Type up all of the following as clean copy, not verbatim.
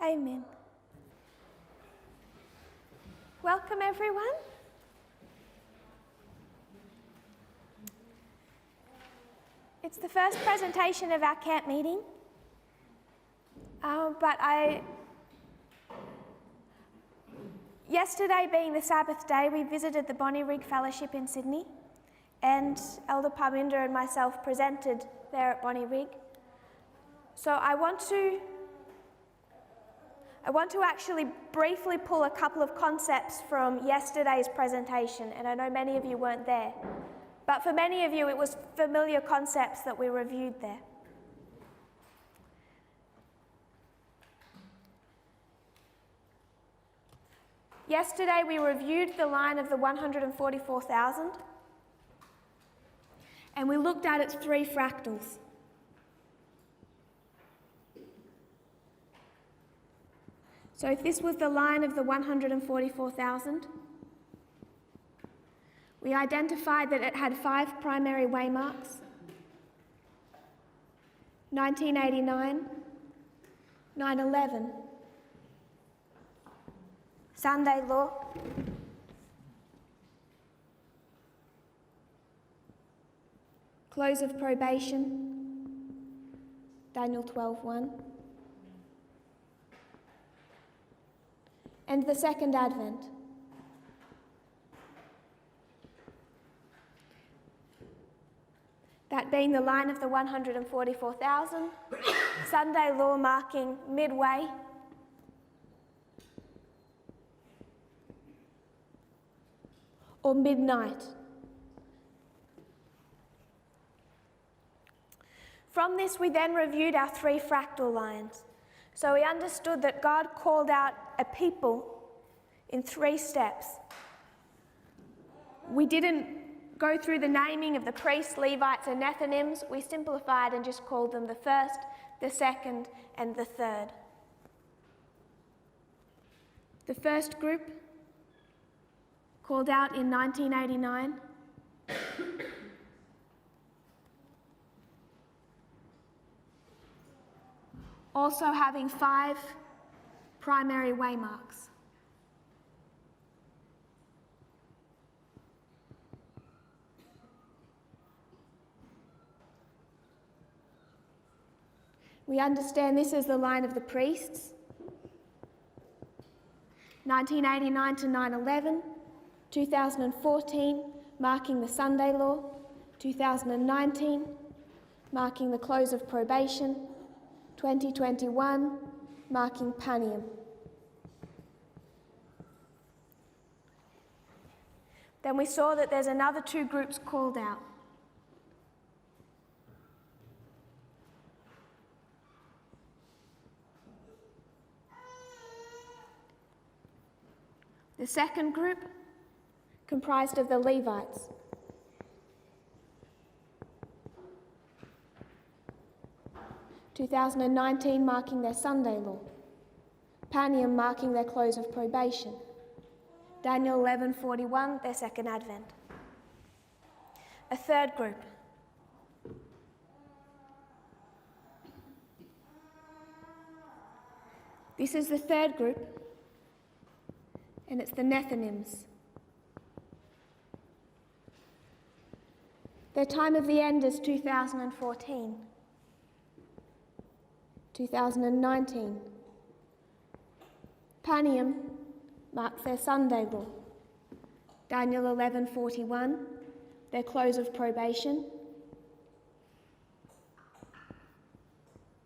Amen. Welcome, everyone. It's the first presentation of our camp meeting, yesterday being the Sabbath day, we visited the Bonnyrigg Fellowship in Sydney, and Elder Parminder and myself presented there at Bonnyrigg. So I want to actually briefly pull a couple of concepts from yesterday's presentation, and I know many of you weren't there, but for many of you it was familiar concepts that we reviewed there. Yesterday we reviewed the line of the 144,000, and we looked at its three fractals. So if this was the line of the 144,000, we identified that it had 5 primary waymarks: 1989, 9/11, Sunday law, close of probation, Daniel 12:1, and the second advent. That being the line of the 144,000, Sunday law marking midway, or midnight. From this, we then reviewed our 3 fractal lines. So we understood that God called out a people in 3 steps. We didn't go through the naming of the priests, Levites, and Nethinims. We simplified and just called them the first, the second, and the third. The first group, called out in 1989, also having 5 primary waymarks. We understand this as the line of the priests: 1989 to 9/11, 2014 marking the Sunday law, 2019 marking the close of probation, 2021 marking Panium. Then we saw that there's another 2 groups called out. The second group comprised of the Levites. (2019) marking their Sunday law, Panium marking their close of probation, Daniel 11:41 their second advent. A third group. This is the third group, and it's the Nethinims. Their time of the end is 2014. 2019. Panium marks their Sunday law, Daniel 11:41, their close of probation,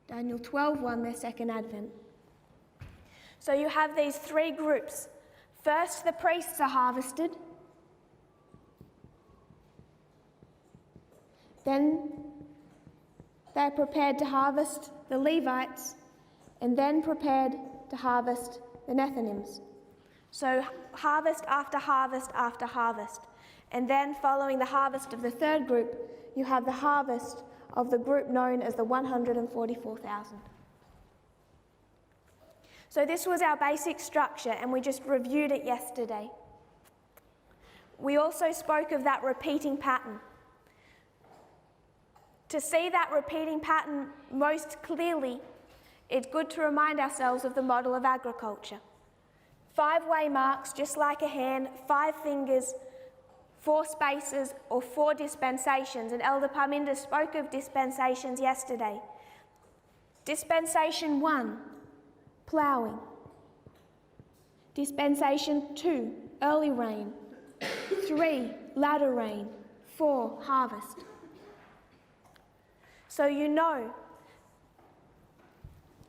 Daniel 12:1, their second advent. So you have these 3 groups. First, the priests are harvested. Then they're prepared to harvest the Levites, and then prepared to harvest the Nethinims. So harvest after harvest after harvest. And then following the harvest of the third group, you have the harvest of the group known as the 144,000. So this was our basic structure, and we just reviewed it yesterday. We also spoke of that repeating pattern. To see that repeating pattern most clearly it's good to remind ourselves of the model of agriculture. 5 waymarks, just like a hand, 5 fingers, 4 spaces, or 4 dispensations. And Elder Parminder spoke of dispensations yesterday. Dispensation 1, ploughing. Dispensation 2, early rain. 3, latter rain. 4, harvest. So you know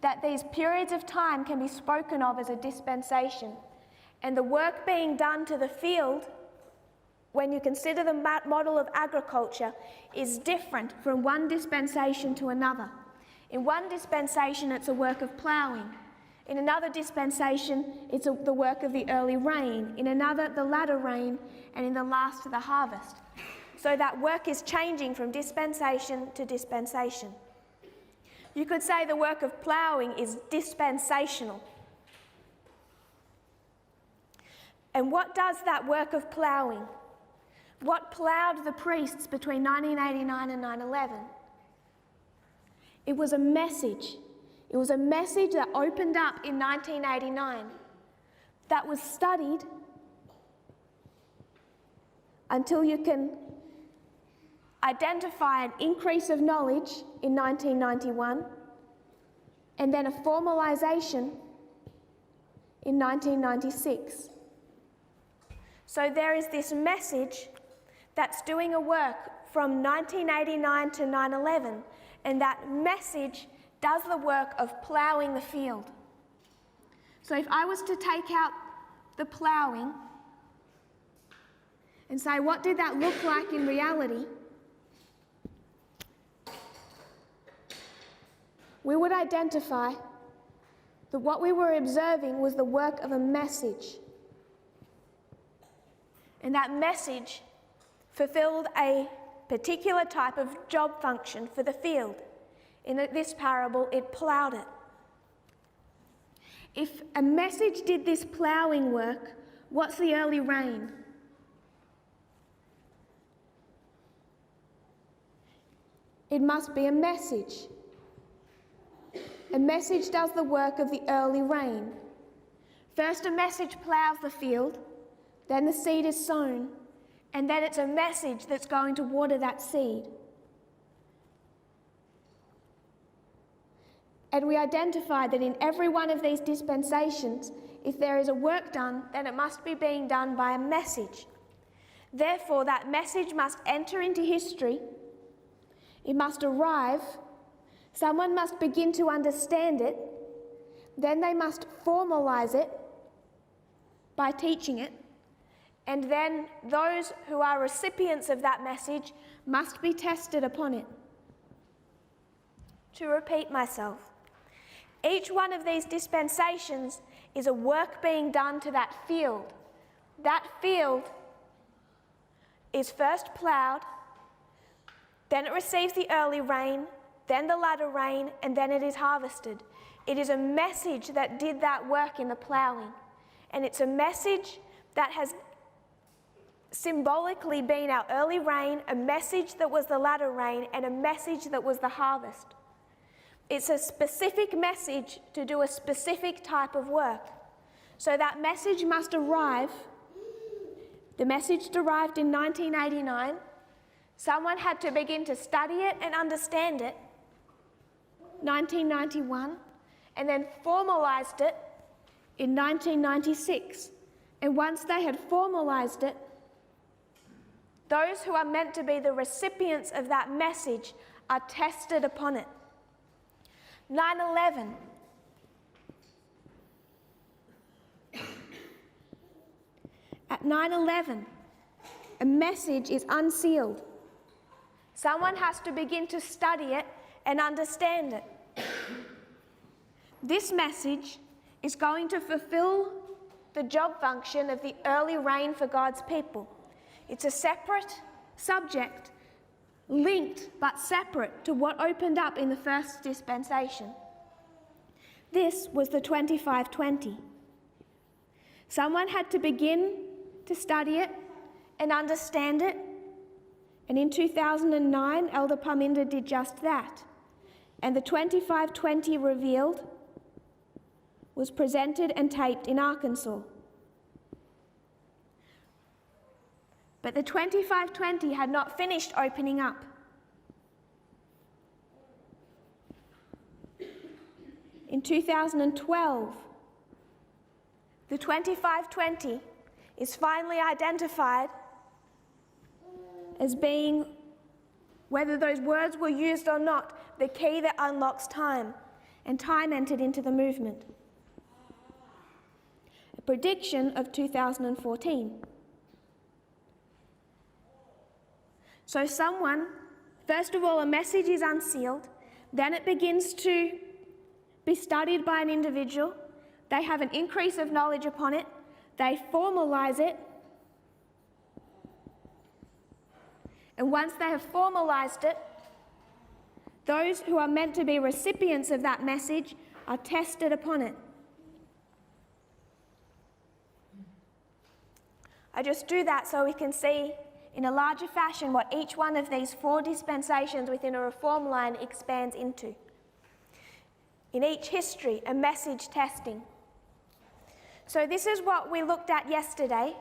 that these periods of time can be spoken of as a dispensation, and the work being done to the field, when you consider the model of agriculture, is different from one dispensation to another. In one dispensation, it's a work of ploughing. In another dispensation, it's the work of the early rain. In another, the latter rain, and in the last, the harvest. So that work is changing from dispensation to dispensation. You could say the work of ploughing is dispensational. And what does that work of ploughing? What ploughed the priests between 1989 and 9/11? It was a message. It was a message that opened up in 1989 that was studied until you can identify an increase of knowledge in 1991, and then a formalisation in 1996. So there is this message that's doing a work from 1989 to 9/11, and that message does the work of ploughing the field. So if I was to take out the ploughing and say, what did that look like in reality? We would identify that what we were observing was the work of a message. And that message fulfilled a particular type of job function for the field. In this parable, it ploughed it. If a message did this ploughing work, what's the early rain? It must be a message. A message does the work of the early rain. First, a message ploughs the field, then the seed is sown, and then it's a message that's going to water that seed. And we identify that in every one of these dispensations, if there is a work done, then it must be being done by a message. Therefore, that message must enter into history, it must arrive, someone must begin to understand it, then they must formalise it by teaching it, and then those who are recipients of that message must be tested upon it. To repeat myself, each one of these dispensations is a work being done to that field. That field is first ploughed, then it receives the early rain, then the latter rain, and then it is harvested. It is a message that did that work in the ploughing. And it's a message that has symbolically been our early rain, a message that was the latter rain, and a message that was the harvest. It's a specific message to do a specific type of work. So that message must arrive. The message arrived in 1989. Someone had to begin to study it and understand it, 1991, and then formalised it in 1996. And once they had formalised it, those who are meant to be the recipients of that message are tested upon it. 9/11. At 9/11, a message is unsealed. Someone has to begin to study it and understand it. This message is going to fulfill the job function of the early rain for God's people. It's a separate subject, linked but separate to what opened up in the first dispensation. This was the 2520. Someone had to begin to study it and understand it, and in 2009, Elder Parminder did just that. And the 2520 revealed was presented and taped in Arkansas. But the 2520 had not finished opening up. In 2012, the 2520 is finally identified as being, whether those words were used or not, the key that unlocks time, and time entered into the movement. A prediction of 2014. So first of all, a message is unsealed, then it begins to be studied by an individual, they have an increase of knowledge upon it, they formalize it, and once they have formalized it, those who are meant to be recipients of that message are tested upon it. I just do that so we can see in a larger fashion what each one of these 4 dispensations within a reform line expands into. In each history, a message testing. So this is what we looked at yesterday,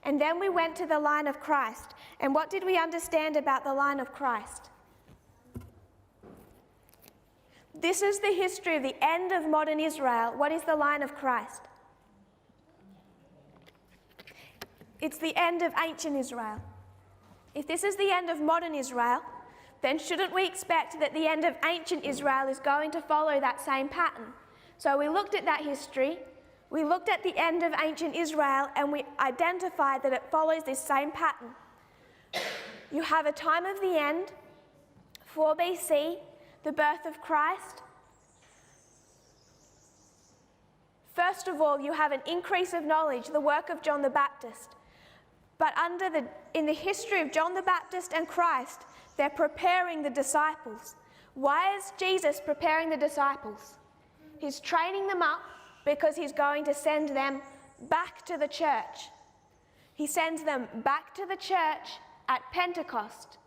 and then we went to the line of Christ. And what did we understand about the line of Christ? This is the history of the end of modern Israel. What is the line of Christ? It's the end of ancient Israel. If this is the end of modern Israel, then shouldn't we expect that the end of ancient Israel is going to follow that same pattern? So we looked at that history, we looked at the end of ancient Israel, and we identified that it follows this same pattern. You have a time of the end, 4 BC, the birth of Christ. First of all, you have an increase of knowledge, the work of John the Baptist. But in the history of John the Baptist and Christ, they're preparing the disciples. Why is Jesus preparing the disciples? He's training them up because he's going to send them back to the church. He sends them back to the church at Pentecost.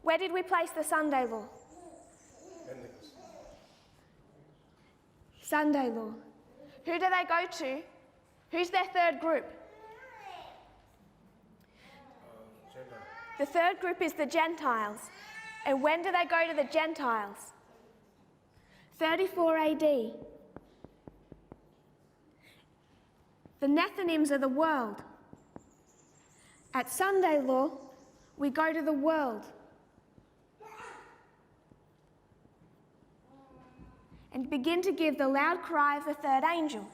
Where did we place the Sunday law? Pentecost. Sunday law. Who do they go to? Who's their third group? The third group is the Gentiles. And when do they go to the Gentiles? 34 AD. The Nethinims are the world. At Sunday law, we go to the world. And begin to give the loud cry of the third angel.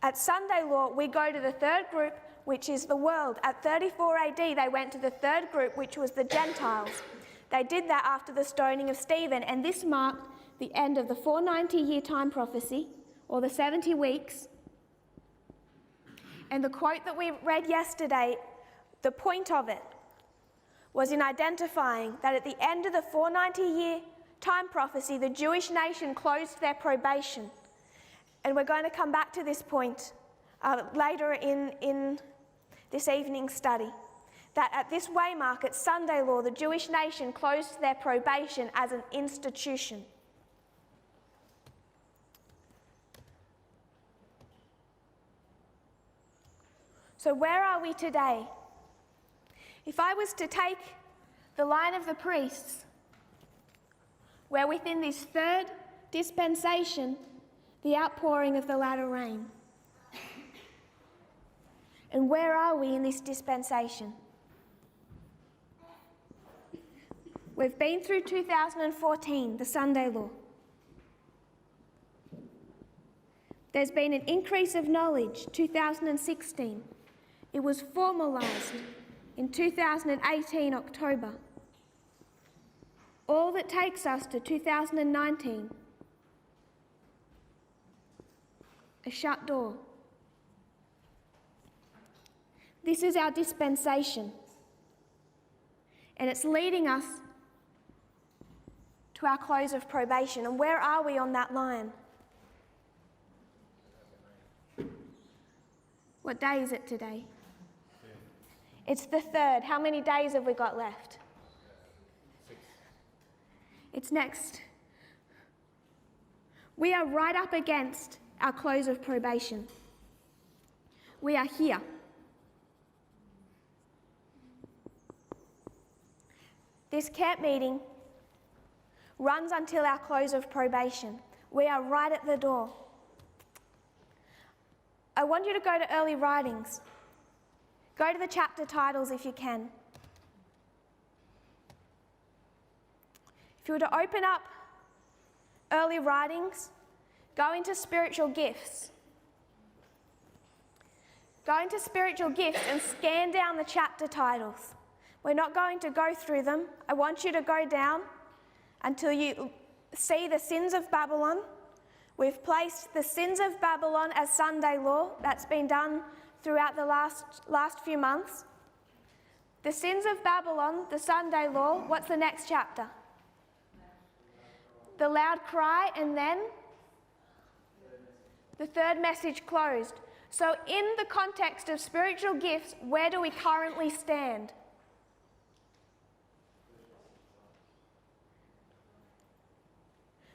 At Sunday law, we go to the third group, which is the world. At 34 AD, they went to the third group, which was the Gentiles. They did that after the stoning of Stephen, and this marked the end of the 490-year time prophecy, or the 70 weeks. And the quote that we read yesterday, the point of it was in identifying that at the end of the 490-year time prophecy, the Jewish nation closed their probation. And we're going to come back to this point later in this evening's study, that at this waymark, at Sunday law, the Jewish nation closed their probation as an institution. So where are we today? If I was to take the line of the priests, we're within this third dispensation, the outpouring of the latter rain. And where are we in this dispensation? We've been through 2014, the Sunday law. There's been an increase of knowledge, 2016. It was formalised in 2018, October. All that takes us to 2019, a shut door. This is our dispensation, and it's leading us to our close of probation. And where are we on that line? What day is it today? It's the third. How many days have we got left? 6. It's next We are right up against our close of probation. We are here. This camp meeting runs until our close of probation. We are right at the door. I want you to go to early writings. Go to the chapter titles if you can. If you were to open up early writings, go into spiritual gifts. Go into spiritual gifts and scan down the chapter titles. We're not going to go through them. I want you to go down until you see the sins of Babylon. We've placed the sins of Babylon as Sunday law. That's been done throughout the last few months. The sins of Babylon, the Sunday law. What's the next chapter? The loud cry, and then the third message closed. So in the context of spiritual gifts, where do we currently stand?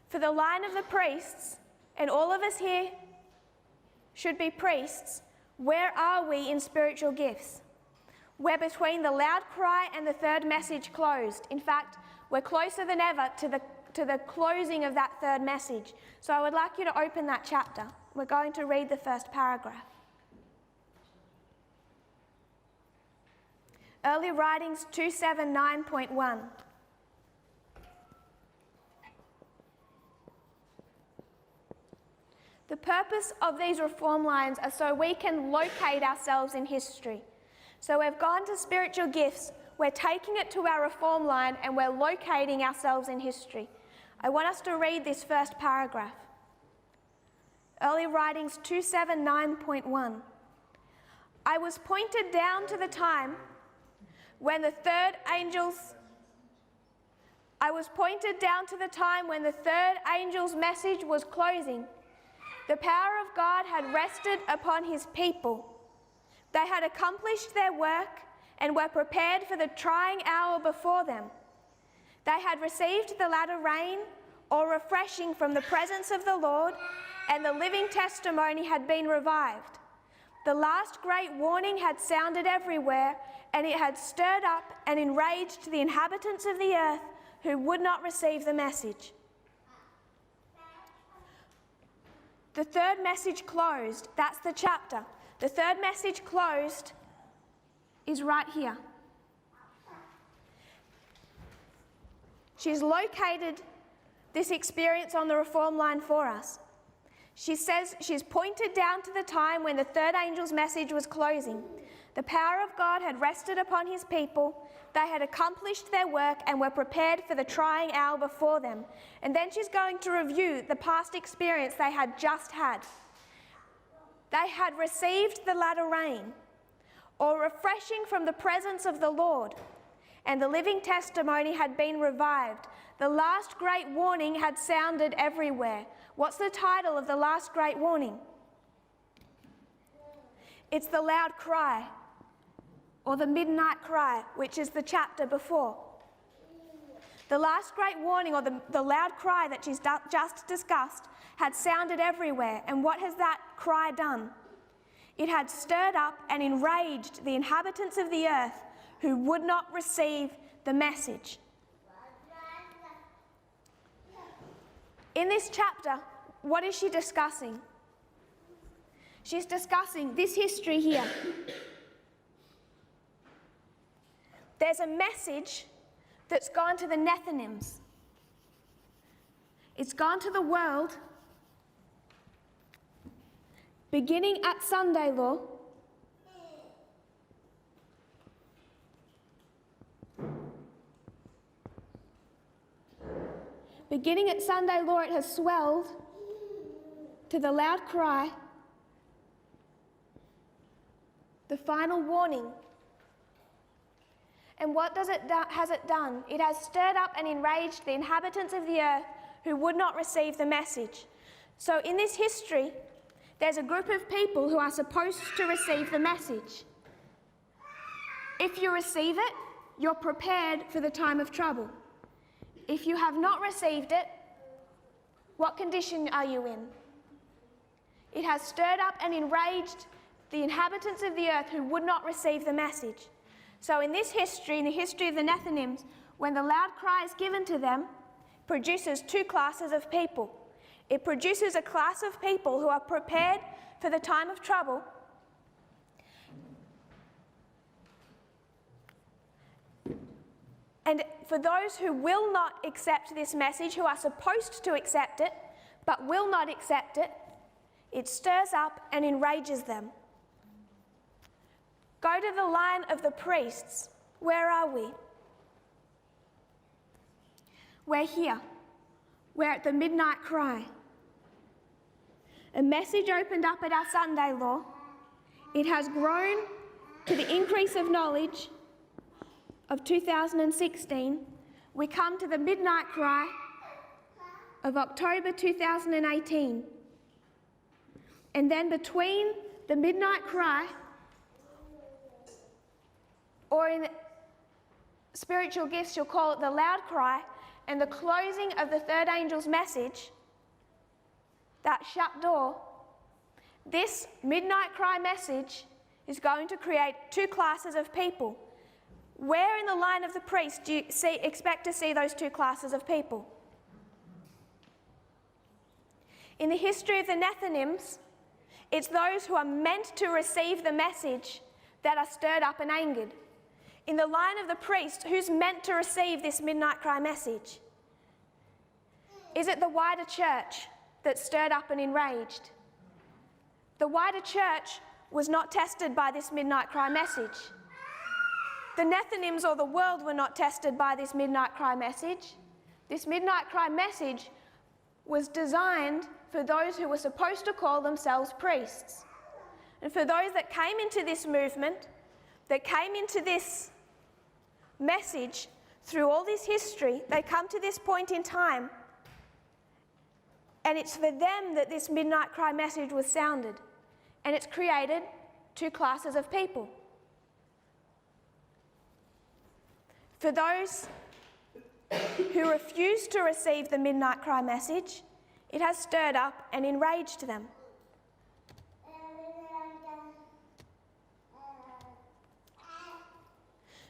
For the line of the priests, and all of us here should be priests, where are we in spiritual gifts? We're between the loud cry and the third message closed. In fact, we're closer than ever to the closing of that third message. So I would like you to open that chapter. We're going to read the first paragraph. Early Writings 279.1. The purpose of these reform lines are so we can locate ourselves in history. So we've gone to spiritual gifts, we're taking it to our reform line, and we're locating ourselves in history. I want us to read this first paragraph. Early Writings 279.1. I was pointed down to the time when the third angel's message was closing. The power of God had rested upon his people. They had accomplished their work and were prepared for the trying hour before them. They had received the latter rain, or refreshing from the presence of the Lord, and the living testimony had been revived. The last great warning had sounded everywhere, and it had stirred up and enraged the inhabitants of the earth who would not receive the message. The third message closed. That's the chapter. The third message closed is right here. She's located this experience on the reform line for us. She says she's pointed down to the time when the third angel's message was closing. The power of God had rested upon his people. They had accomplished their work and were prepared for the trying hour before them. And then she's going to review the past experience they had just had. They had received the latter rain, or refreshing from the presence of the Lord, and the living testimony had been revived. The last great warning had sounded everywhere. What's the title of the last great warning? It's the loud cry, or the midnight cry, which is the chapter before. The last great warning, or the loud cry that she's just discussed, had sounded everywhere. And what has that cry done? It had stirred up and enraged the inhabitants of the earth who would not receive the message. In this chapter, what is she discussing? She's discussing this history here. There's a message that's gone to the Nethinims. It's gone to the world, beginning at Sunday law, it has swelled to the loud cry, the final warning. And what has it done? It has stirred up and enraged the inhabitants of the earth who would not receive the message. So in this history, there's a group of people who are supposed to receive the message. If you receive it, you're prepared for the time of trouble. If you have not received it, What condition are you in? It has stirred up and enraged the inhabitants of the earth who would not receive the message. So in this history, in the history of the Nethinims, when the loud cry is given to them, produces two classes of people. It produces a class of people who are prepared for the time of trouble, and for those who will not accept this message, who are supposed to accept it, but will not accept it, it stirs up and enrages them. Go to the line of the priests. Where are we? We're here. We're at the midnight cry. A message opened up at our Sunday law. It has grown to the increase of knowledge of 2016. We come to the midnight cry of October 2018. And then between the midnight cry, or in spiritual gifts you'll call it the loud cry, and the closing of the third angel's message, that shut door, this midnight cry message is going to create two classes of people. Where in the line of the priest do you expect to see those two classes of people? In the history of the Nethinims, it's those who are meant to receive the message that are stirred up and angered. In the line of the priest, who's meant to receive this midnight cry message? Is it the wider church that's stirred up and enraged? The wider church was not tested by this midnight cry message. The Nethinims or the world were not tested by this midnight cry message. This midnight cry message was designed for those who were supposed to call themselves priests. And for those that came into this movement, that came into this message through all this history, they come to this point in time, and it's for them that this midnight cry message was sounded. And it's created two classes of people. For those who refuse to receive the midnight cry message, it has stirred up and enraged them.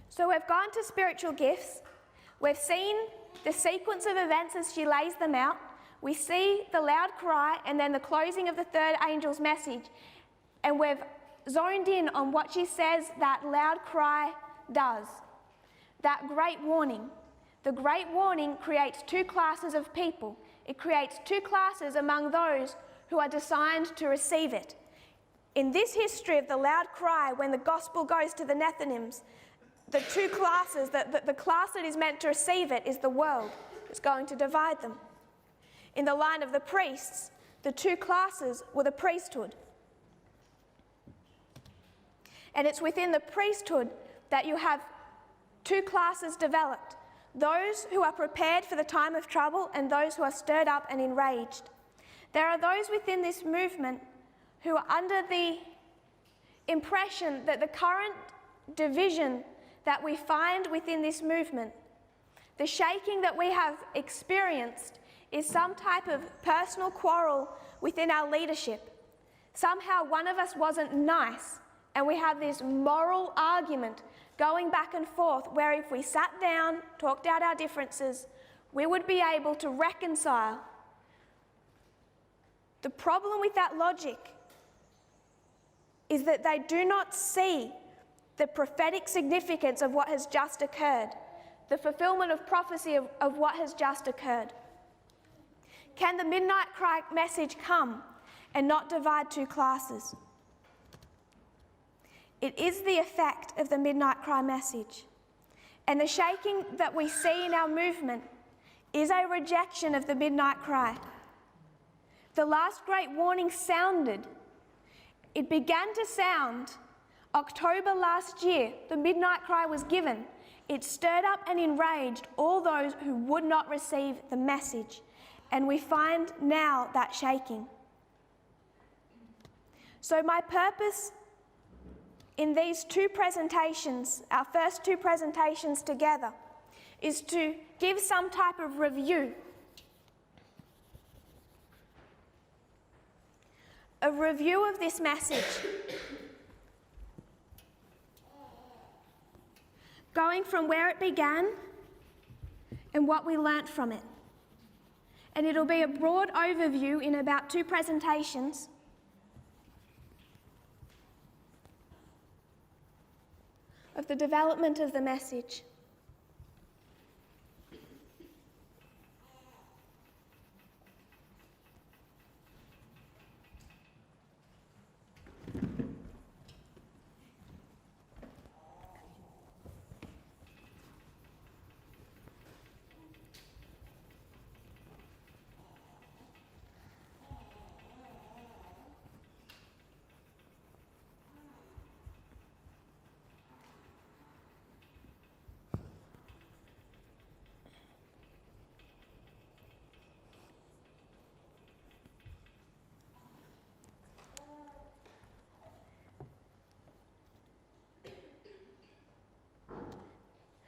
So we've gone to spiritual gifts. We've seen the sequence of events as she lays them out. We see the loud cry and then the closing of the third angel's message. And we've zoned in on what she says that loud cry does. That great warning. The great warning creates two classes of people. It creates two classes among those who are designed to receive it. In this history of the loud cry, when the gospel goes to the Nethinims, the two classes, the class that is meant to receive it is the world. It's going to divide them. In the line of the priests, the two classes were the priesthood. And it's within the priesthood that you have two classes developed. Those who are prepared for the time of trouble and those who are stirred up and enraged. There are those within this movement who are under the impression that the current division that we find within this movement, the shaking that we have experienced, is some type of personal quarrel within our leadership. Somehow one of us wasn't nice, and we have this moral argument going back and forth where if we sat down, talked out our differences, we would be able to reconcile. The problem with that logic is that they do not see the prophetic significance of what has just occurred, the fulfillment of prophecy of what has just occurred. Can the midnight cry message come and not divide two classes? It is the effect of the midnight cry message. And the shaking that we see in our movement is a rejection of the midnight cry. The last great warning sounded. It began to sound October last year. The midnight cry was given. It stirred up and enraged all those who would not receive the message. And we find now that shaking. So my purpose in these two presentations, our first two presentations together, is to give some type of review a review of this message, going from where it began and what we learnt from it. And it'll be a broad overview in about 2 presentations of the development of the message.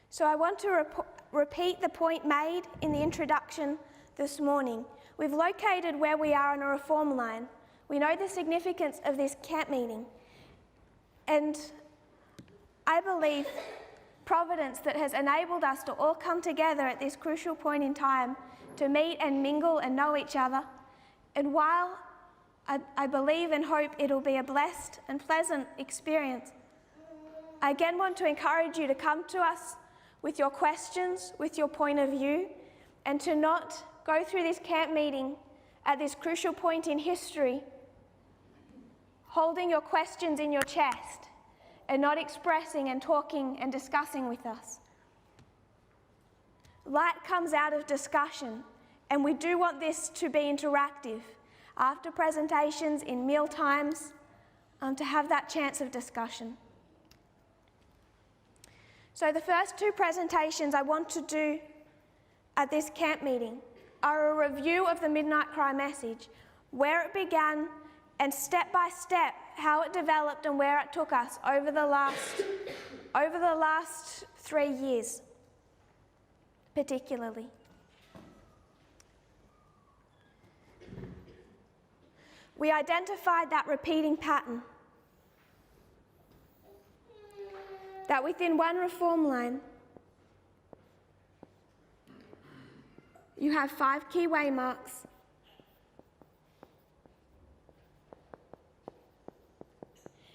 So I want to repeat the point made in the introduction this morning. We've located where we are on a reform line. We know the significance of this camp meeting. And I believe providence that has enabled us to all come together at this crucial point in time to meet and mingle and know each other. And while I believe and hope it'll be a blessed and pleasant experience, I again want to encourage you to come to us with your questions, with your point of view, and to not go through this camp meeting at this crucial point in history, holding your questions in your chest and not expressing and talking and discussing with us. Light comes out of discussion, and we do want this to be interactive. After presentations, in meal times, to have that chance of discussion. So the first 2 presentations I want to do at this camp meeting are a review of the Midnight Cry message, where it began, and step by step how it developed and where it took us over the last 3 years, particularly. We identified that repeating pattern, that within one reform line, you have 5 key waymarks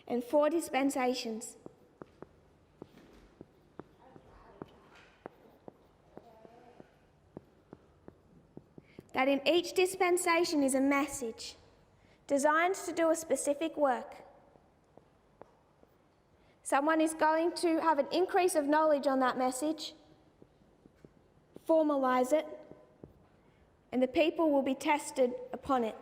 and 4 dispensations. That in each dispensation is a message designed to do a specific work. Someone is going to have an increase of knowledge on that message, formalize it, and the people will be tested upon it.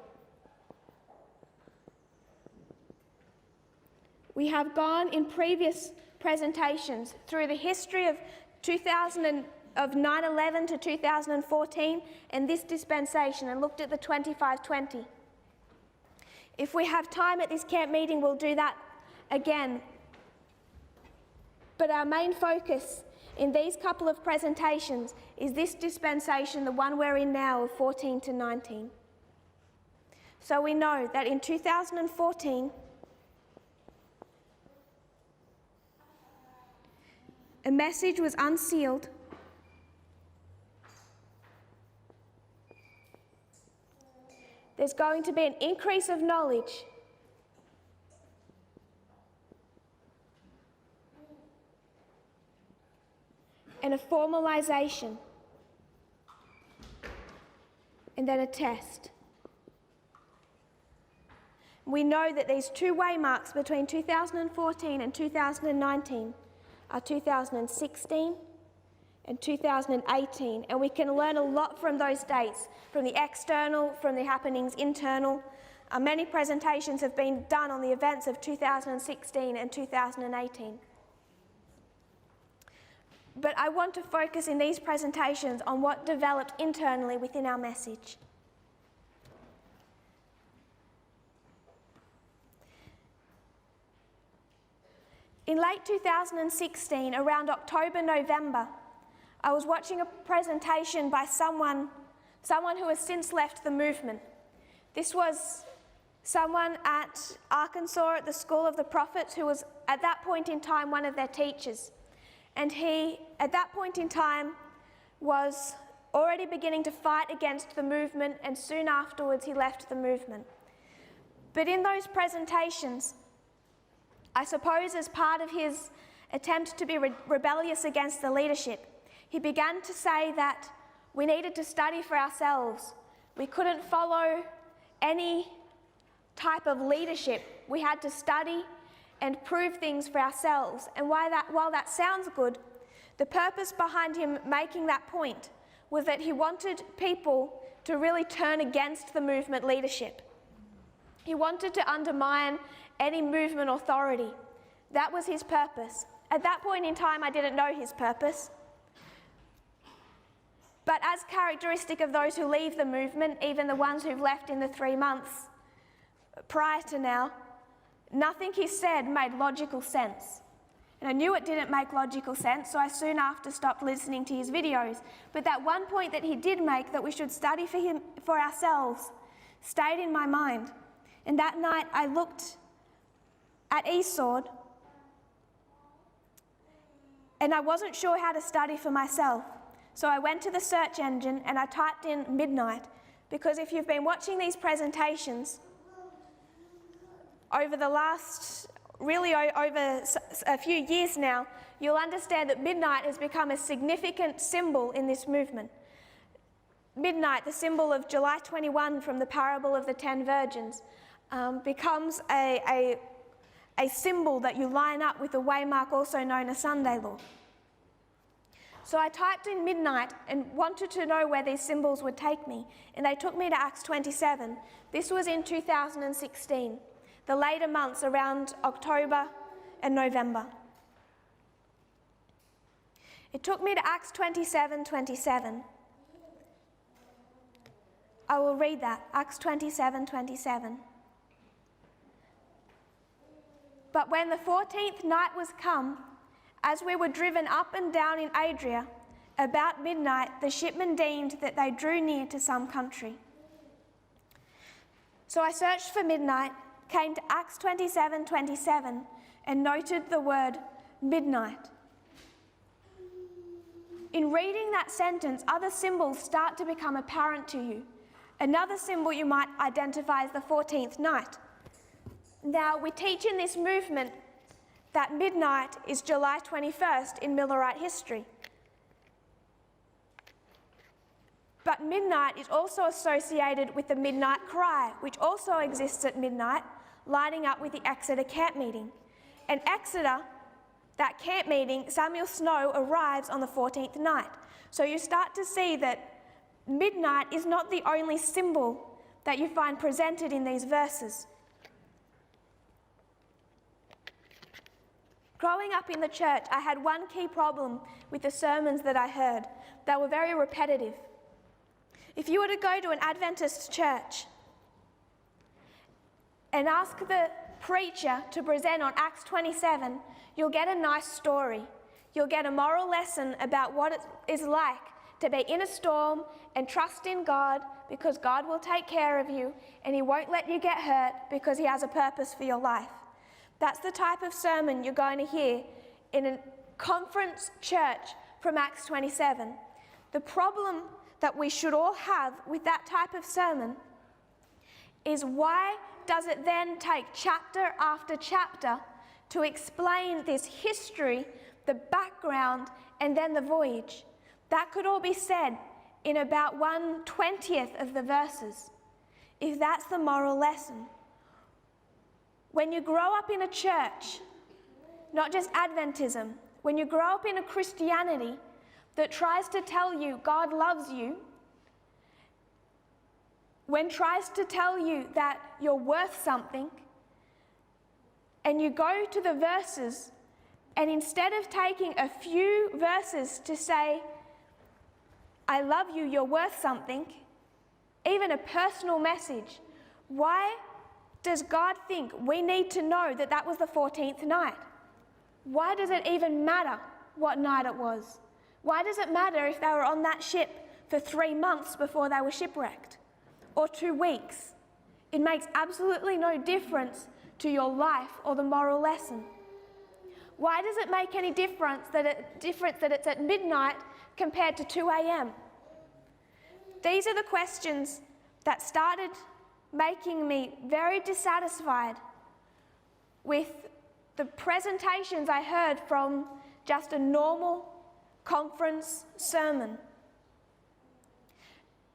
We have gone in previous presentations through the history of 9/11 to 2014 and this dispensation and looked at the 2520. If we have time at this camp meeting, we'll do that again. But our main focus in these couple of presentations is this dispensation, the one we're in now, of 14 to 19. So we know that in 2014, a message was unsealed there's going to be an increase of knowledge and a formalization, and then a test. We know that these 2 waymarks between 2014 and 2019 are 2016 and 2018, and we can learn a lot from those dates, from the external, from the happenings internal. Many presentations have been done on the events of 2016 and 2018. But I want to focus in these presentations on what developed internally within our message. In late 2016, around October, November, I was watching a presentation by someone who has since left the movement. This was someone at Arkansas at the School of the Prophets who was at that point in time one of their teachers. And he, at that point in time, was already beginning to fight against the movement, and soon afterwards he left the movement. But in those presentations, I suppose as part of his attempt to be rebellious against the leadership, he began to say that we needed to study for ourselves. We couldn't follow any type of leadership. We had to study and prove things for ourselves. And while that sounds good, the purpose behind him making that point was that he wanted people to really turn against the movement leadership. He wanted to undermine any movement authority. That was his purpose. At that point in time, I didn't know his purpose. But as characteristic of those who leave the movement, even the ones who've left in the 3 months prior to now, nothing he said made logical sense. And I knew it didn't make logical sense, so I soon after stopped listening to his videos. But that one point that he did make, that we should study for ourselves, stayed in my mind. And that night I looked at eSword, and I wasn't sure how to study for myself. So I went to the search engine and I typed in midnight, because if you've been watching these presentations over the last, really over a few years now, you'll understand that midnight has become a significant symbol in this movement. Midnight, the symbol of July 21 from the parable of the 10 virgins, becomes a symbol that you line up with the waymark, also known as Sunday law. So I typed in midnight and wanted to know where these symbols would take me, and they took me to Acts 27. This was in 2016, the later months around October and November. It took me to Acts 27:27. I will read that, Acts 27:27. But when the 14th night was come, as we were driven up and down in Adria, about midnight the shipmen deemed that they drew near to some country. So I searched for midnight, came to Acts 27:27, and noted the word midnight. In reading that sentence, other symbols start to become apparent to you. Another symbol you might identify as the 14th night. Now, we teach in this movement that midnight is July 21st in Millerite history. But midnight is also associated with the midnight cry, which also exists at midnight, lining up with the Exeter camp meeting. And Exeter, that camp meeting, Samuel Snow arrives on the 14th night. So you start to see that midnight is not the only symbol that you find presented in these verses. Growing up in the church, I had one key problem with the sermons that I heard. They were very repetitive. If you were to go to an Adventist church and ask the preacher to present on Acts 27, you'll get a nice story. You'll get a moral lesson about what it is like to be in a storm and trust in God, because God will take care of you and He won't let you get hurt because He has a purpose for your life. That's the type of sermon you're going to hear in a conference church from Acts 27. The problem that we should all have with that type of sermon is, why does it then take chapter after chapter to explain this history, the background, and then the voyage? That could all be said in about 1/20th of the verses, if that's the moral lesson. When you grow up in a church, not just Adventism, when you grow up in a Christianity that tries to tell you God loves you, when tries to tell you that you're worth something, and you go to the verses, and instead of taking a few verses to say, I love you, you're worth something, even a personal message, why does God think we need to know that that was the 14th night? Why does it even matter what night it was? Why does it matter if they were on that ship for 3 months before they were shipwrecked? Or 2 weeks? It makes absolutely no difference to your life or the moral lesson. Why does it make any difference that it's at midnight compared to 2 a.m.? These are the questions that started making me very dissatisfied with the presentations I heard from just a normal conference sermon.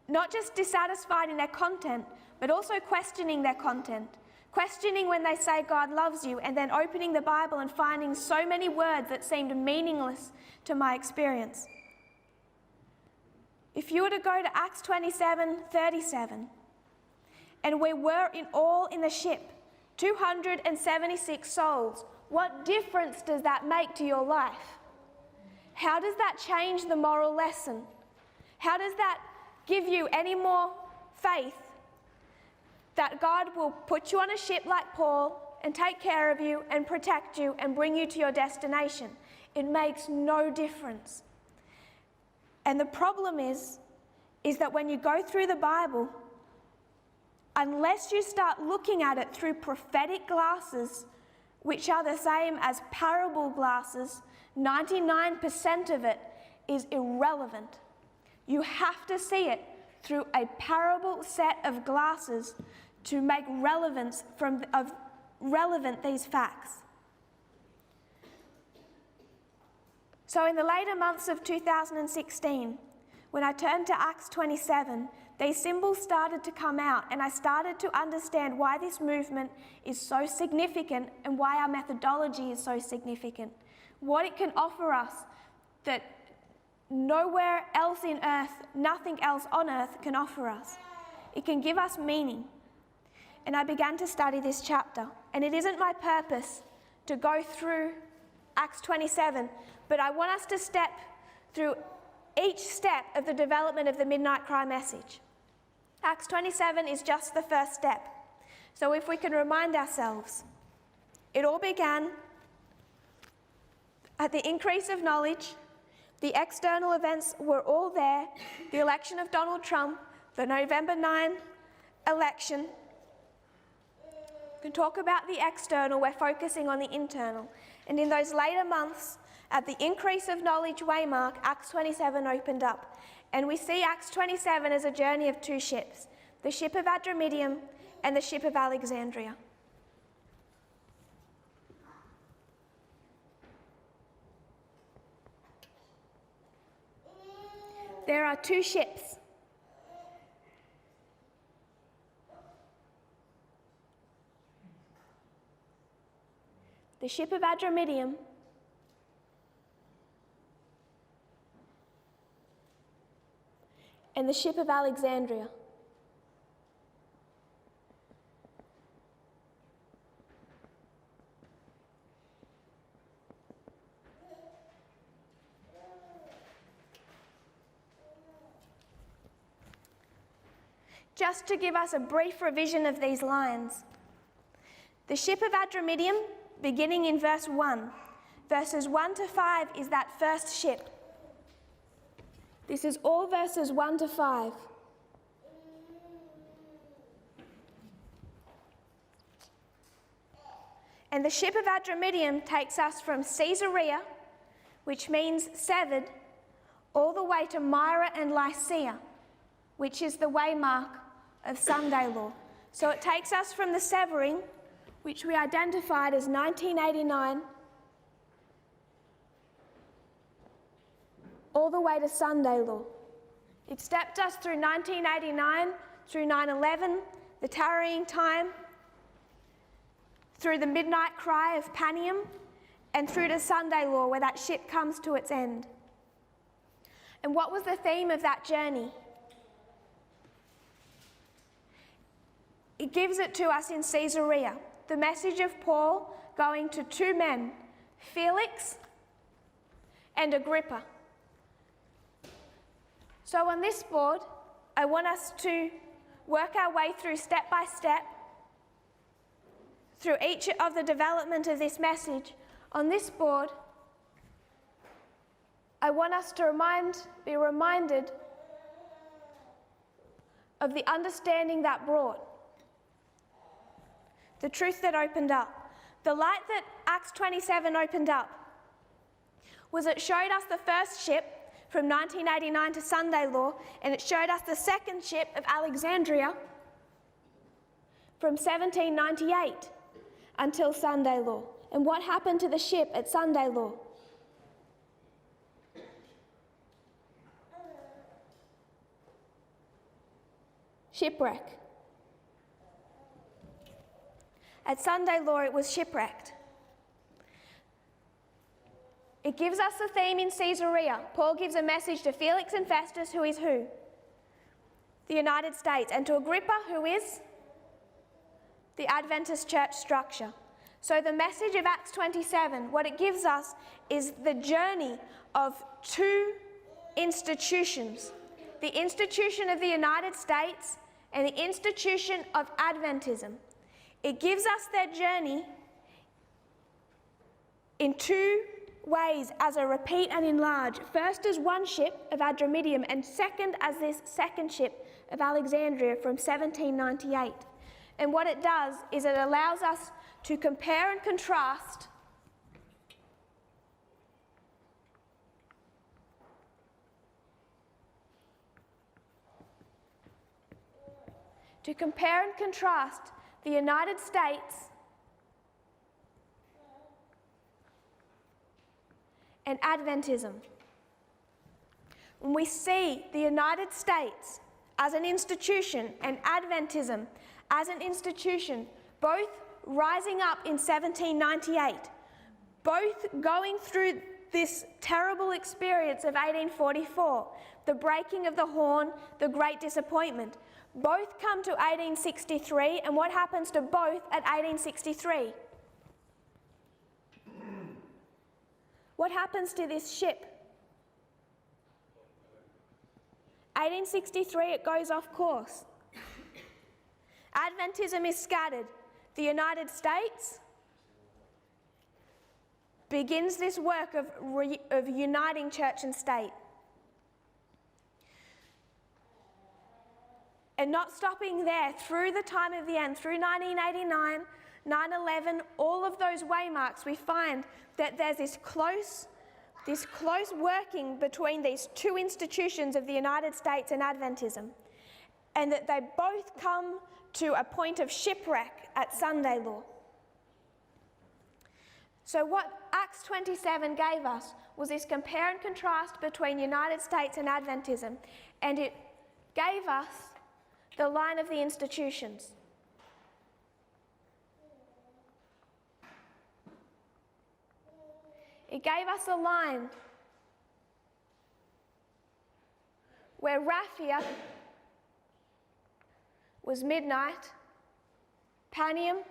Not just dissatisfied in their content, but also questioning their content. Questioning when they say God loves you, and then opening the Bible and finding so many words that seemed meaningless to my experience. If you were to go to Acts 27:37, and we were all in the ship, 276 souls, what difference does that make to your life? How does that change the moral lesson? How does that give you any more faith that God will put you on a ship like Paul and take care of you and protect you and bring you to your destination? It makes no difference. And the problem is that when you go through the Bible, unless you start looking at it through prophetic glasses, which are the same as parable glasses, 99% of it is irrelevant. You have to see it through a parable set of glasses to make relevant these facts. So in the later months of 2016, when I turned to Acts 27, these symbols started to come out, and I started to understand why this movement is so significant and why our methodology is so significant. What it can offer us that nowhere else in earth, nothing else on earth can offer us. It can give us meaning. And I began to study this chapter. And it isn't my purpose to go through Acts 27, but I want us to step through each step of the development of the Midnight Cry message. Acts 27 is just the first step. So if we can remind ourselves, it all began at the increase of knowledge. The external events were all there. The election of Donald Trump, the November 9 election. We can talk about the external, we're focusing on the internal. And in those later months, at the increase of knowledge waymark, Acts 27 opened up. And we see Acts 27 as a journey of two ships, the ship of Adramyttium and the ship of Alexandria. There are two ships. The ship of Adramyttium and the ship of Alexandria. Just to give us a brief revision of these lines. The ship of Adramyttium, beginning in verse 1. Verses 1 to 5 is that first ship. This is all verses 1 to 5. And the ship of Adramyttium takes us from Caesarea, which means severed, all the way to Myra and Lycia, which is the waymark of Sunday law. So it takes us from the severing, which we identified as 1989, all the way to Sunday law. It stepped us through 1989, through 9/11, the tarrying time, through the midnight cry of Panium, and through to Sunday law, where that ship comes to its end. And what was the theme of that journey? It gives it to us in Caesarea, the message of Paul going to two men, Felix and Agrippa. So on this board, I want us to work our way through step by step, through each of the development of this message. On this board, I want us to be reminded of the understanding that brought. the truth that opened up. The light that Acts 27 opened up was it showed us the first ship from 1989 to Sunday Law, and it showed us the second ship of Alexandria from 1798 until Sunday Law. And what happened to the ship at Sunday Law? Shipwreck. At Sunday Law, it was shipwrecked. It gives us the theme in Caesarea. Paul gives a message to Felix and Festus, who is who? The United States, and to Agrippa, who is the Adventist church structure. So the message of Acts 27, what it gives us is the journey of two institutions, the institution of the United States and the institution of Adventism. It gives us their journey in two ways, as a repeat and enlarge. First as one ship of Adramyttium, and second as this second ship of Alexandria from 1798. And what it does is it allows us to compare and contrast the United States and Adventism. When we see the United States as an institution and Adventism as an institution, both rising up in 1798, both going through this terrible experience of 1844, the breaking of the horn, the Great Disappointment, both come to 1863, and what happens to both at 1863? What happens to this ship? 1863, it goes off course. Adventism is scattered. The United States begins this work of uniting church and state. And not stopping there, through the time of the end, through 1989, 9/11, all of those waymarks, we find that there's this close working between these two institutions of the United States and Adventism, and that they both come to a point of shipwreck at Sunday Law. So what Acts 27 gave us was this compare and contrast between United States and Adventism, and it gave us the line of the institutions. It gave us a line where Raphia was midnight, Panium,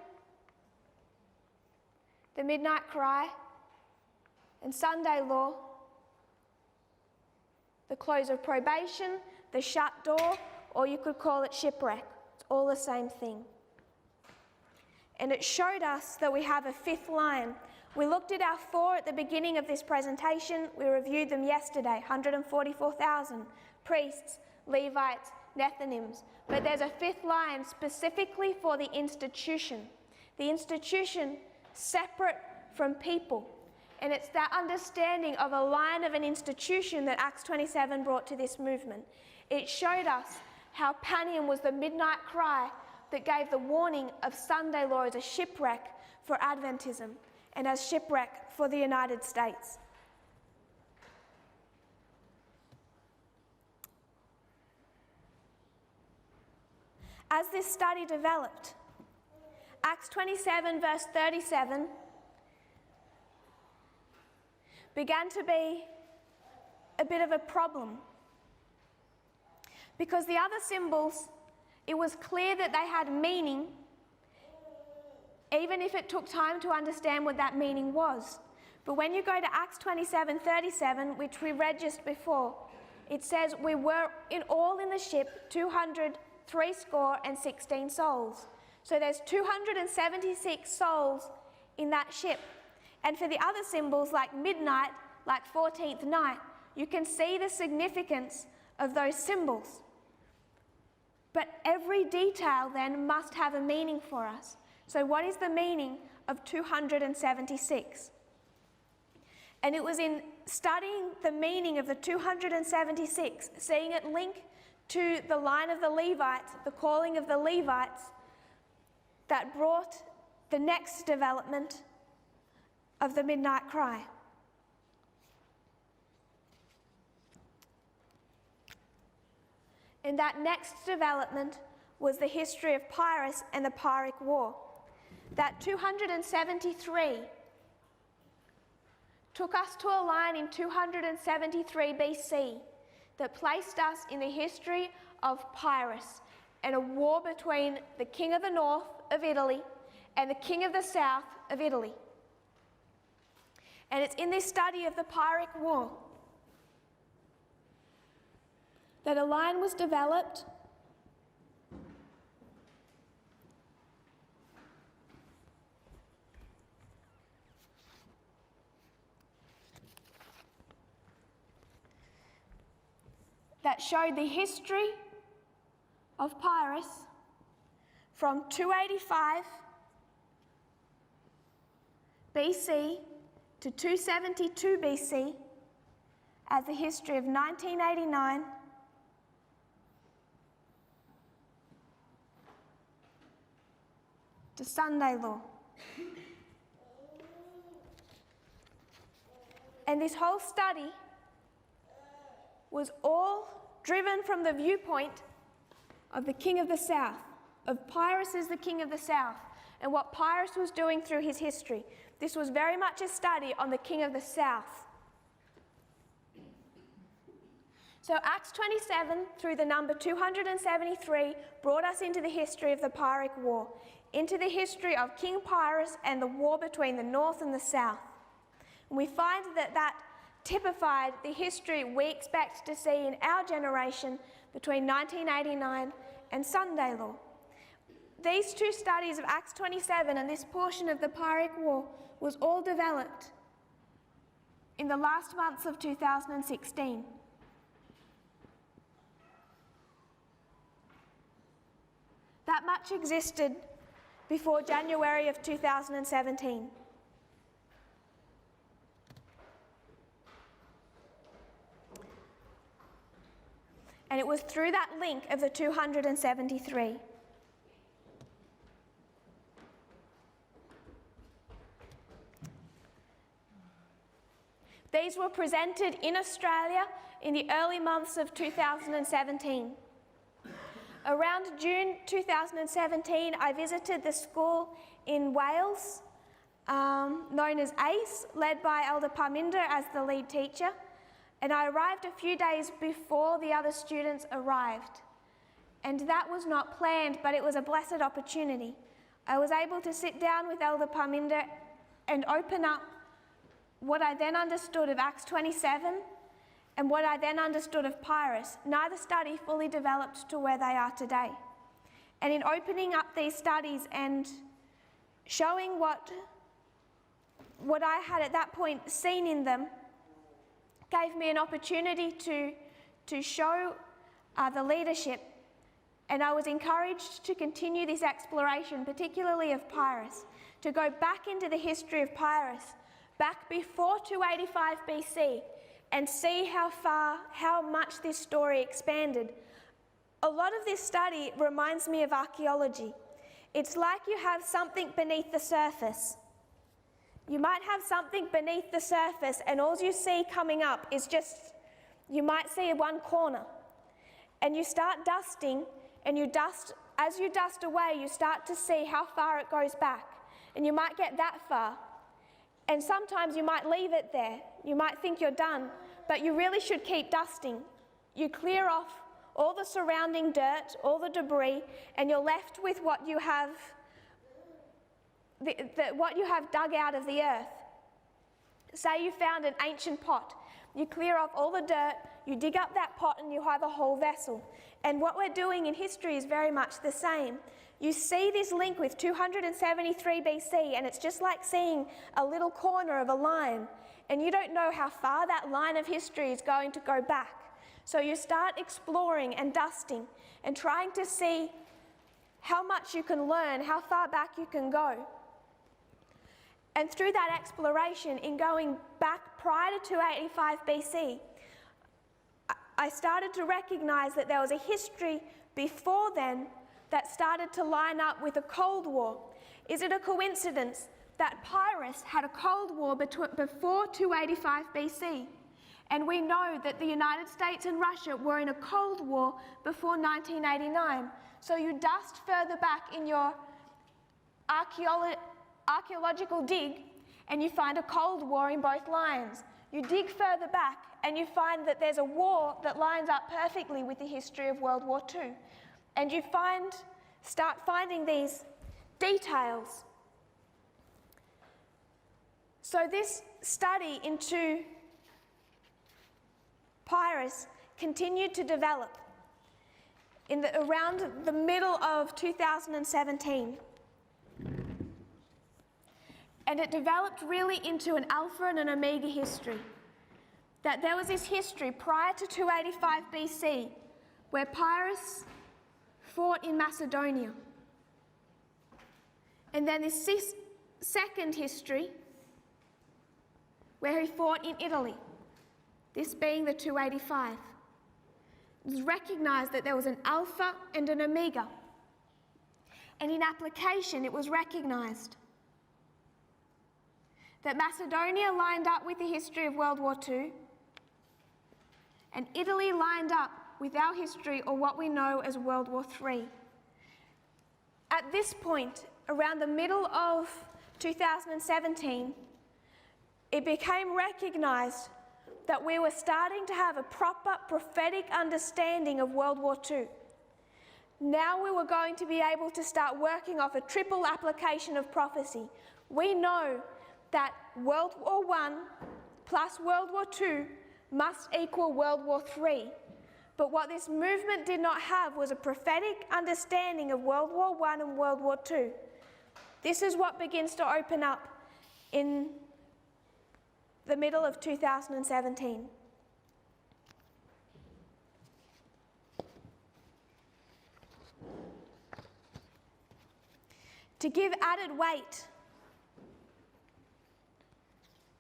the midnight cry, and Sunday Law, the close of probation, the shut door, or you could call it shipwreck. It's all the same thing. And it showed us that we have a fifth line. We looked at our four at the beginning of this presentation. We reviewed them yesterday, 144,000 priests, Levites, Nethinims. But there's a fifth line specifically for the institution separate from people. And it's that understanding of a line of an institution that Acts 27 brought to this movement. It showed us how Panium was the midnight cry that gave the warning of Sunday Law as a shipwreck for Adventism and as shipwreck for the United States. As this study developed, Acts 27 verse 37 began to be a bit of a problem. Because the other symbols, it was clear that they had meaning, even if it took time to understand what that meaning was. But when you go to Acts 27:37, which we read just before, it says, we were in all in the ship 260 souls. So there's 276 souls in that ship. And for the other symbols like midnight, like 14th night, you can see the significance of those symbols. But every detail then must have a meaning for us. So what is the meaning of 276? And it was in studying the meaning of the 276, seeing it link to the line of the Levites, the calling of the Levites, that brought the next development of the midnight cry. And that next development was the history of Pyrrhus and the Pyrrhic War. That 273 took us to a line in 273 BC that placed us in the history of Pyrrhus and a war between the king of the north of Italy and the king of the south of Italy. And it's in this study of the Pyrrhic War that a line was developed that showed the history of Pyrrhus from 285 BC to 272 BC as the history of 1989 to Sunday law. And this whole study was all driven from the viewpoint of the king of the south, of Pyrrhus as the king of the south, and what Pyrrhus was doing through his history. This was very much a study on the king of the south. So Acts 27 through the number 273 brought us into the history of the Pyrrhic War, into the history of King Pyrrhus and the war between the north and the south. And we find that typified the history we expect to see in our generation between 1989 and Sunday law. These two studies of Acts 27 and this portion of the Pyrrhic War was all developed in the last months of 2016. That much existed before January of 2017. And it was through that link of the 273. These were presented in Australia in the early months of 2017. Around June 2017, I visited the school in Wales, known as ACE, led by Elder Parminder as the lead teacher. And I arrived a few days before the other students arrived. And that was not planned, but it was a blessed opportunity. I was able to sit down with Elder Parminder and open up what I then understood of Acts 27 and what I then understood of Pyrrhus. Neither study fully developed to where they are today. And in opening up these studies and showing what I had at that point seen in them, gave me an opportunity to show the leadership, and I was encouraged to continue this exploration, particularly of Pyrrhus, to go back into the history of Pyrrhus, back before 285 BC, and see how much this story expanded. A lot of this study reminds me of archaeology. It's like you have something beneath the surface. You might have something beneath the surface and all you see coming up is just, you might see one corner. And you start dusting and as you dust away, you start to see how far it goes back. And you might get that far. And sometimes you might leave it there. You might think you're done, but you really should keep dusting. You clear off all the surrounding dirt, all the debris, and you're left with what you have what you have dug out of the earth. Say you found an ancient pot. You clear off all the dirt, you dig up that pot, and you have a whole vessel. And what we're doing in history is very much the same. You see this link with 273 BC, and it's just like seeing a little corner of a line, and you don't know how far that line of history is going to go back. So you start exploring and dusting and trying to see how much you can learn, how far back you can go. And through that exploration, in going back prior to 285 BC, I started to recognize that there was a history before then that started to line up with a Cold War. Is it a coincidence that Pyrrhus had a Cold War before 285 BC? And we know that the United States and Russia were in a Cold War before 1989. So you dust further back in your archaeological dig and you find a Cold War in both lines. You dig further back and you find that there's a war that lines up perfectly with the history of World War II. And you start finding these details. So this study into Pyrrhus continued to develop around the middle of 2017. And it developed really into an Alpha and an Omega history. That there was this history prior to 285 BC where Pyrrhus fought in Macedonia. And then this second history where he fought in Italy, this being the 285. It was recognized that there was an Alpha and an Omega. And in application, it was recognized that Macedonia lined up with the history of World War II, and Italy lined up with our history, or what we know as World War III. At this point, around the middle of 2017, it became recognized that we were starting to have a proper prophetic understanding of World War II. Now we were going to be able to start working off a triple application of prophecy. We know that World War I plus World War II must equal World War III. But what this movement did not have was a prophetic understanding of World War I and World War II. This is what begins to open up in the middle of 2017. To give added weight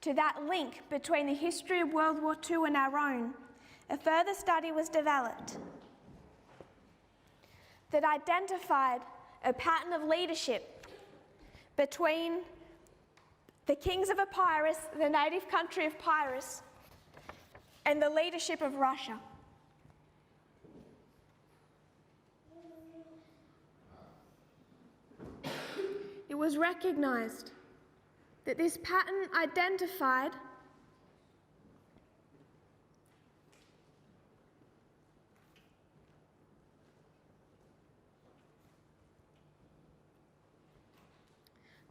to that link between the history of World War II and our own, a further study was developed that identified a pattern of leadership between the kings of Epirus, the native country of Pyrrhus, and the leadership of Russia. It was recognized that this pattern identified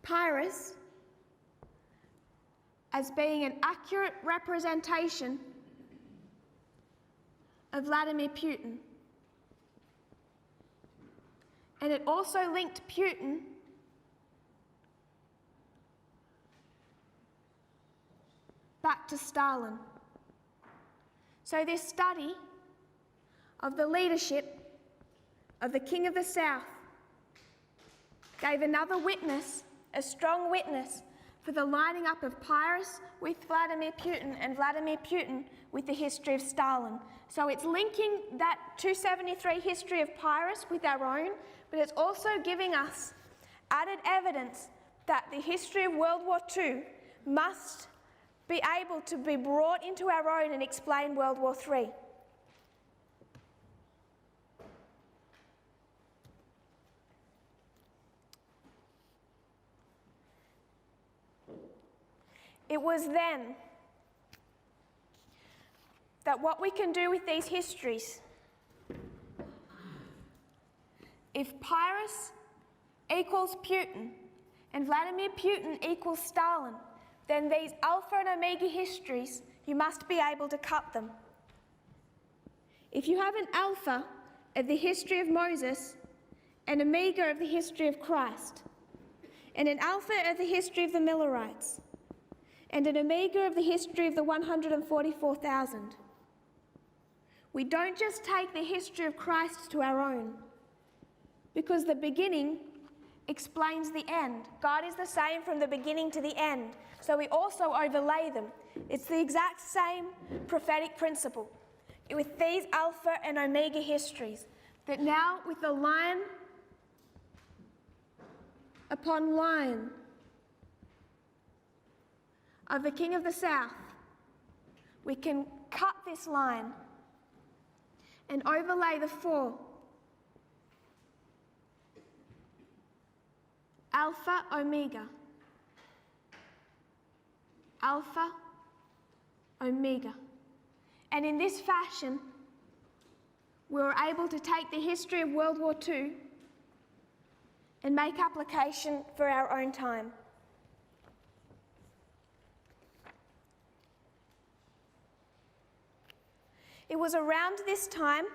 Pyrrhus as being an accurate representation of Vladimir Putin. And it also linked Putin back to Stalin. So this study of the leadership of the King of the South gave another witness, a strong witness, for the lining up of Pyrrhus with Vladimir Putin and Vladimir Putin with the history of Stalin. So it's linking that 273 history of Pyrrhus with our own, but it's also giving us added evidence that the history of World War II must be able to be brought into our own and explain World War III. It was then that what we can do with these histories, if Pyrrhus equals Putin and Vladimir Putin equals Stalin, then these Alpha and Omega histories, you must be able to cut them. If you have an Alpha of the history of Moses, an Omega of the history of Christ, and an Alpha of the history of the Millerites, and an Omega of the history of the 144,000. We don't just take the history of Christ to our own. because the beginning explains the end. God is the same from the beginning to the end, so we also overlay them. It's the exact same prophetic principle with these Alpha and Omega histories, that now with the line upon line of the King of the South, we can cut this line and overlay the four. Alpha, Omega. Alpha, Omega. And in this fashion, we were able to take the history of World War II and make application for our own time. It was around this time,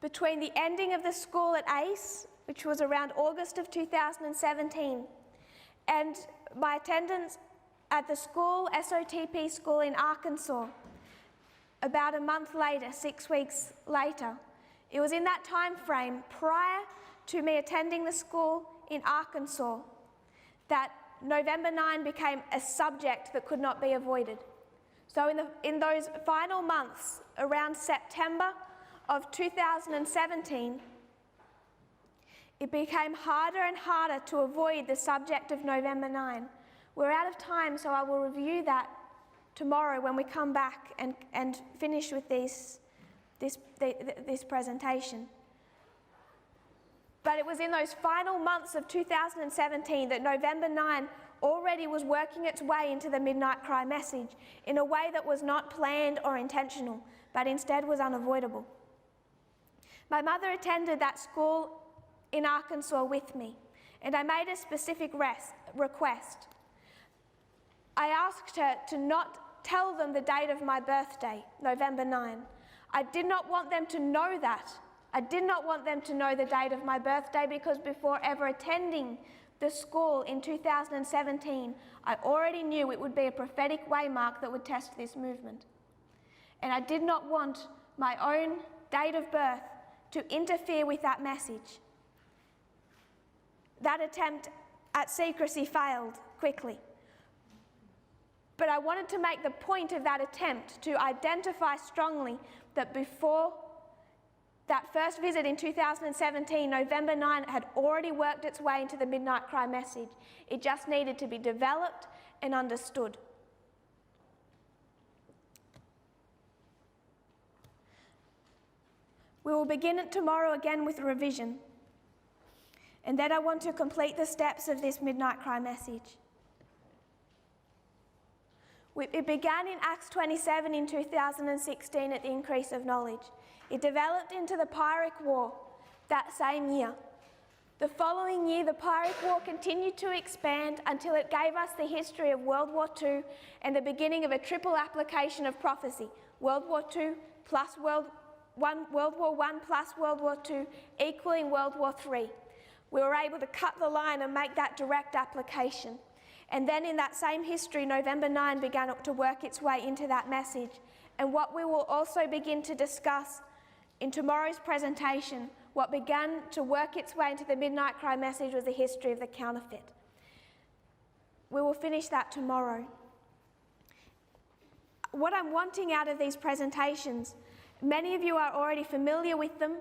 between the ending of the school at ACE, which was around August of 2017, and my attendance at the school, SOTP school in Arkansas, about a month later, 6 weeks later. It was in that time frame, prior to me attending the school in Arkansas, that November 9 became a subject that could not be avoided. So in those final months, around September of 2017, it became harder and harder to avoid the subject of November 9. We're out of time, so I will review that tomorrow when we come back and finish with this presentation. But it was in those final months of 2017 that November 9 already was working its way into the Midnight Cry message in a way that was not planned or intentional, but instead was unavoidable. My mother attended that school in Arkansas with me, and I made a specific request. I asked her to not tell them the date of my birthday, November 9. I did not want them to know that. I did not want them to know the date of my birthday, because before ever attending the school in 2017, I already knew it would be a prophetic waymark that would test this movement. And I did not want my own date of birth to interfere with that message. That attempt at secrecy failed quickly. But I wanted to make the point of that attempt to identify strongly that before that first visit in 2017, November 9 had already worked its way into the Midnight Cry message. It just needed to be developed and understood. We will begin it tomorrow again with a revision. And then I want to complete the steps of this Midnight Cry message. It began in Acts 27 in 2016 at the increase of knowledge. It developed into the Pyrrhic War that same year. The following year, the Pyrrhic War continued to expand until it gave us the history of World War II and the beginning of a triple application of prophecy: World War II plus World War I plus World War II equaling World War III. We were able to cut the line and make that direct application. And then in that same history, November 9 began to work its way into that message. And what we will also begin to discuss in tomorrow's presentation, what began to work its way into the Midnight Cry message, was the history of the counterfeit. We will finish that tomorrow. What I'm wanting out of these presentations, many of you are already familiar with them.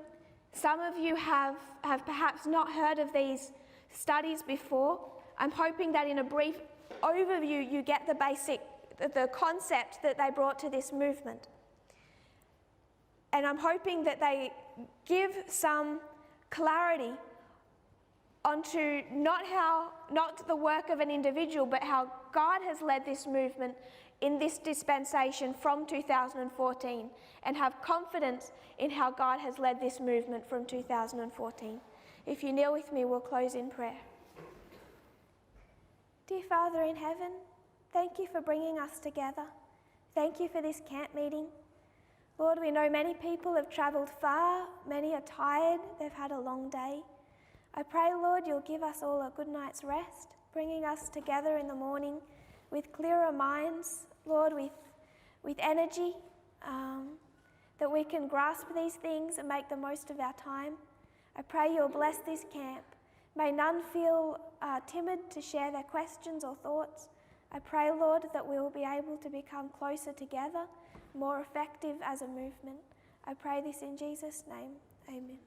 Some of you have perhaps not heard of these studies before. I'm hoping that in a brief overview you get the concept that they brought to this movement. And I'm hoping that they give some clarity onto not the work of an individual, but how God has led this movement in this dispensation from 2014, and have confidence in how God has led this movement from 2014. If you kneel with me, we'll close in prayer. Dear Father in heaven, thank you for bringing us together. Thank you for this camp meeting. Lord, we know many people have travelled far, many are tired, they've had a long day. I pray, Lord, you'll give us all a good night's rest, bringing us together in the morning with clearer minds, Lord, with energy, that we can grasp these things and make the most of our time. I pray you'll bless this camp. May none feel timid to share their questions or thoughts. I pray, Lord, that we will be able to become closer together, more effective as a movement. I pray this in Jesus' name. Amen.